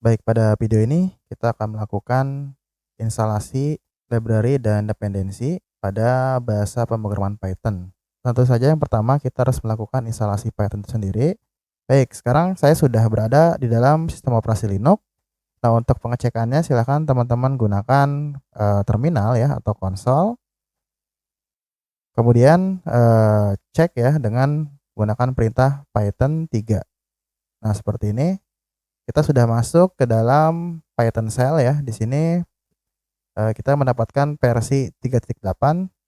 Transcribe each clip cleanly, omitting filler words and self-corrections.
Baik, pada video ini kita akan melakukan instalasi library dan dependensi pada bahasa pemrograman Python. Tentu saja yang pertama kita harus melakukan instalasi Python itu sendiri. Baik, sekarang saya sudah berada di dalam sistem operasi Linux. Nah, untuk pengecekannya silakan teman-teman gunakan terminal ya atau konsol. Kemudian cek ya dengan menggunakan perintah Python 3. Nah, seperti ini. Kita sudah masuk ke dalam Python shell ya. Di sini kita mendapatkan versi 3.8.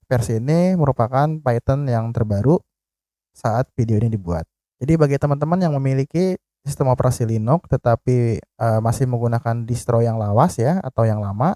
Versi ini merupakan Python yang terbaru saat video ini dibuat. Jadi bagi teman-teman yang memiliki sistem operasi Linux tetapi masih menggunakan distro yang lawas ya atau yang lama,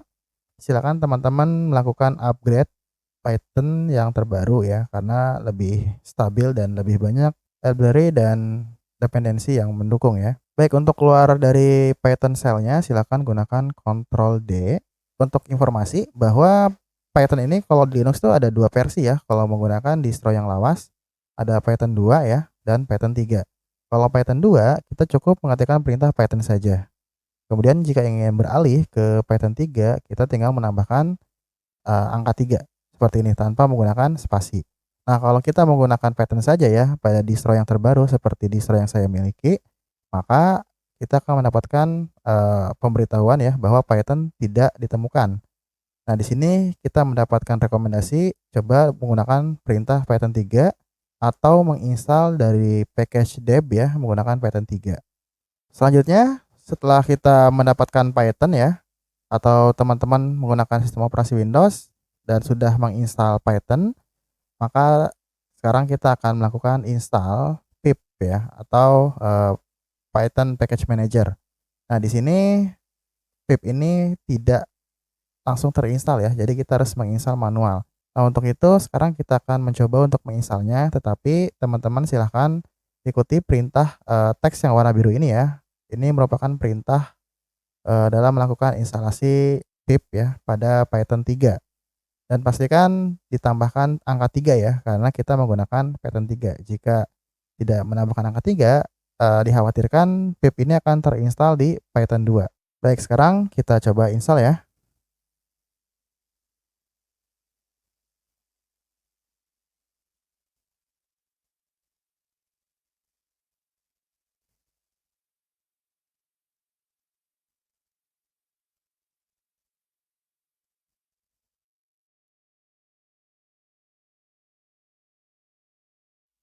silakan teman-teman melakukan upgrade Python yang terbaru ya karena lebih stabil dan lebih banyak library dan dependensi yang mendukung ya. Baik, untuk keluar dari Python shell-nya silakan gunakan Ctrl D. Untuk informasi bahwa Python ini kalau di Linux itu ada dua versi ya. Kalau menggunakan distro yang lawas ada Python 2 ya dan Python 3. Kalau Python 2 kita cukup mengetikkan perintah Python saja. Kemudian jika ingin beralih ke Python 3 kita tinggal menambahkan angka 3 seperti ini tanpa menggunakan spasi. Nah, kalau kita menggunakan Python saja ya pada distro yang terbaru seperti distro yang saya miliki, maka kita akan mendapatkan pemberitahuan ya bahwa Python tidak ditemukan. Nah, di sini kita mendapatkan rekomendasi coba menggunakan perintah Python 3 atau menginstal dari package deb ya menggunakan Python 3. Selanjutnya, setelah kita mendapatkan Python ya atau teman-teman menggunakan sistem operasi Windows dan sudah menginstal Python, maka sekarang kita akan melakukan install pip ya atau Python Package Manager. Nah, di sini pip ini tidak langsung terinstall ya, jadi kita harus menginstal manual. Nah, untuk itu sekarang kita akan mencoba untuk menginstalnya, tetapi teman-teman silahkan ikuti perintah teks yang warna biru ini ya. Ini merupakan perintah dalam melakukan instalasi pip ya pada Python 3. Dan pastikan ditambahkan angka 3 ya, karena kita menggunakan Python 3. Jika tidak menambahkan angka 3, dikhawatirkan pip ini akan terinstall di Python 2. Baik, sekarang kita coba install ya.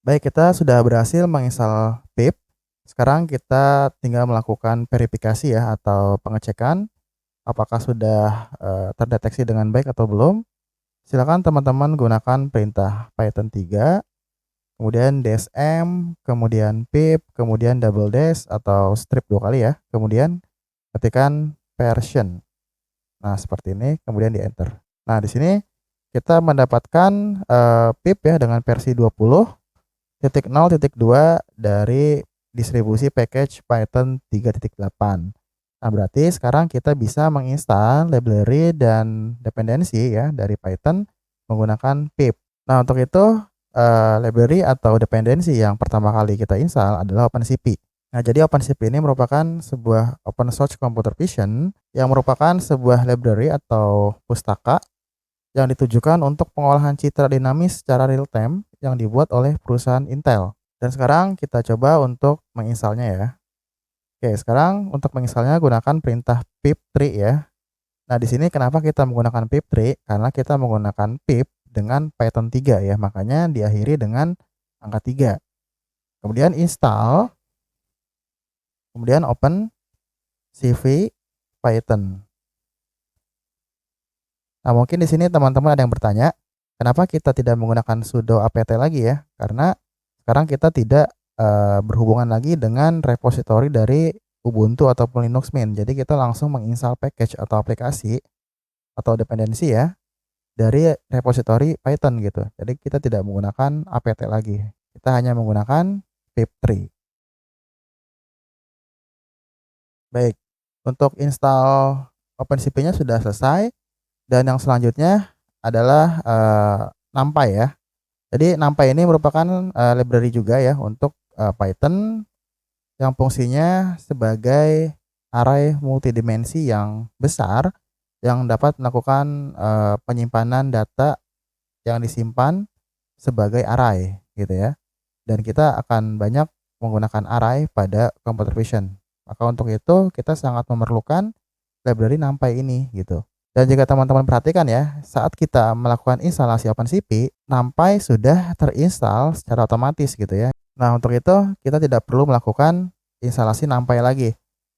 Baik, kita sudah berhasil menginstal pip. Sekarang kita tinggal melakukan verifikasi ya atau pengecekan apakah sudah terdeteksi dengan baik atau belum. Silakan teman-teman gunakan perintah Python 3, kemudian -m, kemudian pip, kemudian double dash atau strip 2 kali ya. Kemudian ketikkan version. Nah, seperti ini, kemudian di enter. Nah, di sini kita mendapatkan pip ya dengan versi 20.0.2 dari distribusi package Python 3.8. Nah, berarti sekarang kita bisa menginstal library dan dependensi ya dari Python menggunakan pip. Nah, untuk itu library atau dependensi yang pertama kali kita install adalah OpenCV. Nah, jadi OpenCV ini merupakan sebuah open source computer vision yang merupakan sebuah library atau pustaka yang ditujukan untuk pengolahan citra dinamis secara real time yang dibuat oleh perusahaan Intel. Dan sekarang kita coba untuk menginstalnya ya. Oke, sekarang untuk menginstalnya gunakan perintah pip3 ya. Nah, di sini kenapa kita menggunakan pip3? Karena kita menggunakan pip dengan Python 3 ya, makanya diakhiri dengan angka 3. Kemudian install, kemudian open cv Python. Nah, mungkin di sini teman-teman ada yang bertanya, kenapa kita tidak menggunakan sudo apt lagi ya? Karena sekarang kita tidak berhubungan lagi dengan repositori dari Ubuntu ataupun Linux Mint. Jadi kita langsung menginstal package atau aplikasi atau dependensi ya dari repositori Python gitu. Jadi kita tidak menggunakan apt lagi. Kita hanya menggunakan pip3. Baik, untuk install OpenCV-nya sudah selesai dan yang selanjutnya adalah NumPy ya. Jadi NumPy ini merupakan library juga ya untuk Python yang fungsinya sebagai array multidimensi yang besar yang dapat melakukan, penyimpanan data yang disimpan sebagai array gitu ya. Dan kita akan banyak menggunakan array pada computer vision. Maka untuk itu kita sangat memerlukan library NumPy ini gitu. Dan jika teman-teman perhatikan ya, saat kita melakukan instalasi OpenCV, NumPy sudah terinstall secara otomatis gitu ya. Nah, untuk itu kita tidak perlu melakukan instalasi NumPy lagi.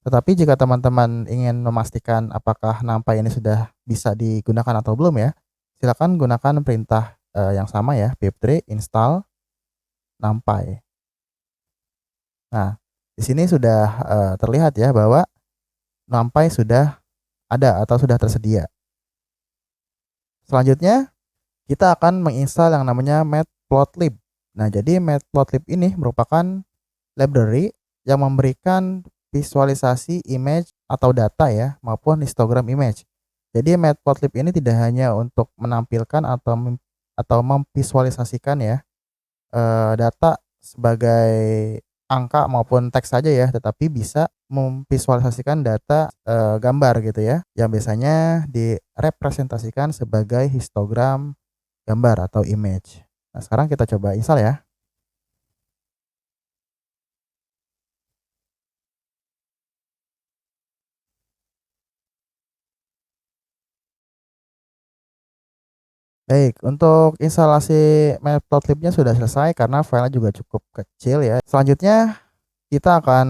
Tetapi jika teman-teman ingin memastikan apakah NumPy ini sudah bisa digunakan atau belum ya, silakan gunakan perintah yang sama ya, pip3 install NumPy. Nah, di sini sudah terlihat ya bahwa NumPy sudah ada atau sudah tersedia. Selanjutnya, kita akan menginstal yang namanya Matplotlib. Nah, jadi Matplotlib ini merupakan library yang memberikan visualisasi image atau data ya, maupun histogram image. Jadi Matplotlib ini tidak hanya untuk menampilkan atau memvisualisasikan ya data sebagai angka maupun teks saja ya, tetapi bisa memvisualisasikan data gambar gitu ya, yang biasanya direpresentasikan sebagai histogram gambar atau image. Nah, sekarang kita coba install ya. Baik, untuk instalasi Matplotlib-nya sudah selesai karena filenya juga cukup kecil ya. Selanjutnya kita akan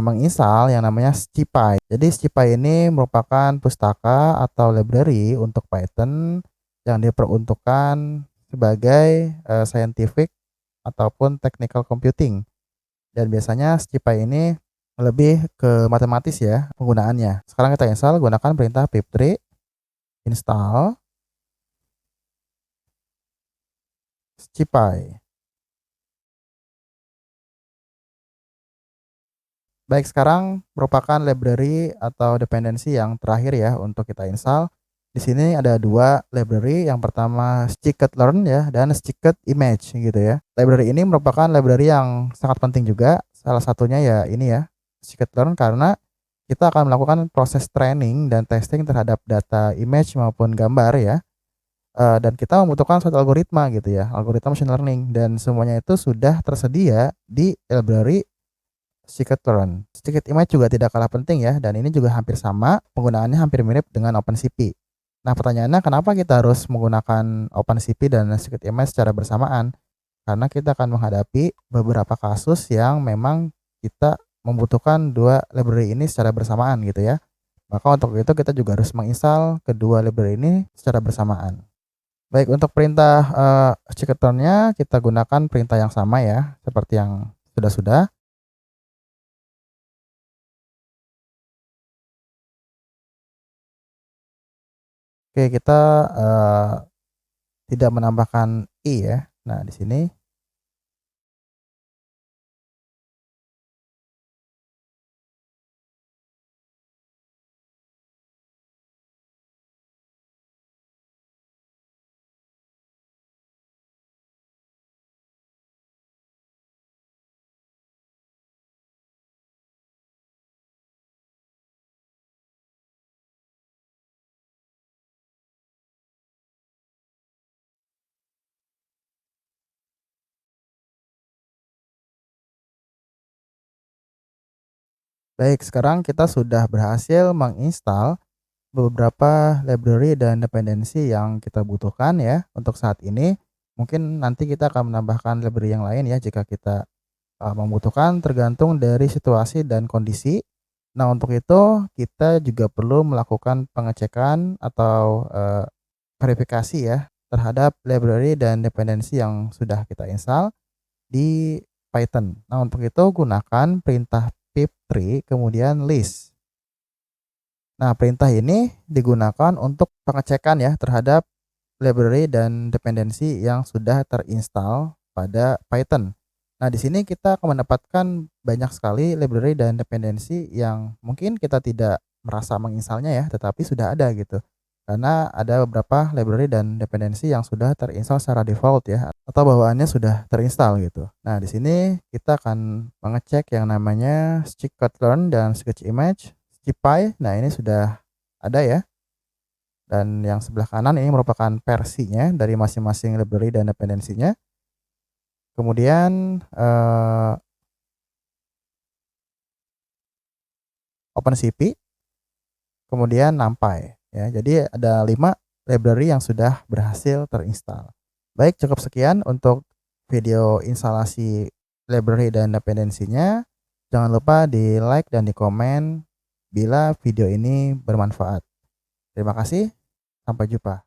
menginstal yang namanya Scipy. Jadi Scipy ini merupakan pustaka atau library untuk Python yang diperuntukkan sebagai scientific ataupun technical computing. Dan biasanya Scipy ini lebih ke matematis ya penggunaannya. Sekarang kita install gunakan perintah pip3 install Scipy. Baik, sekarang merupakan library atau dependensi yang terakhir ya untuk kita install. Di sini ada dua library, yang pertama scikit-learn ya dan scikit-image gitu ya. Library ini merupakan library yang sangat penting juga. Salah satunya ya ini ya, scikit-learn, karena kita akan melakukan proses training dan testing terhadap data image maupun gambar ya. Dan kita membutuhkan suatu algoritma gitu ya, algoritma machine learning, dan semuanya itu sudah tersedia di library scikit-learn. Scikit-image juga tidak kalah penting ya, dan ini juga hampir sama, penggunaannya hampir mirip dengan OpenCV. Nah, pertanyaannya kenapa kita harus menggunakan OpenCV dan Scikit-image secara bersamaan? Karena kita akan menghadapi beberapa kasus yang memang kita membutuhkan dua library ini secara bersamaan gitu ya. Maka untuk itu kita juga harus menginstal kedua library ini secara bersamaan. Baik, untuk perintah scikit-learn-nya kita gunakan perintah yang sama ya, seperti yang sudah-sudah. Oke, kita tidak menambahkan i ya. Nah, di sini baik, sekarang kita sudah berhasil menginstal beberapa library dan dependensi yang kita butuhkan ya untuk saat ini. Mungkin nanti kita akan menambahkan library yang lain ya jika kita membutuhkan, tergantung dari situasi dan kondisi. Nah, untuk itu kita juga perlu melakukan pengecekan atau verifikasi ya terhadap library dan dependensi yang sudah kita install di Python. Nah, untuk itu gunakan perintah pip3 kemudian list. Nah, perintah ini digunakan untuk pengecekan ya terhadap library dan dependensi yang sudah terinstall pada Python. Nah, di sini kita akan mendapatkan banyak sekali library dan dependensi yang mungkin kita tidak merasa menginstalnya ya, tetapi sudah ada gitu. Karena ada beberapa library dan dependensi yang sudah terinstall secara default ya, atau bawaannya sudah terinstall gitu. Nah, di sini kita akan mengecek yang namanya scikit-learn dan scikit-image CPy. Nah, ini sudah ada ya. Dan yang sebelah kanan ini merupakan versinya dari masing-masing library dan dependensinya. Kemudian OpenCP, kemudian NumPy ya. Jadi ada 5 library yang sudah berhasil terinstall. Baik, cukup sekian untuk video instalasi library dan dependensinya. Jangan lupa di like dan di komen bila video ini bermanfaat. Terima kasih, sampai jumpa.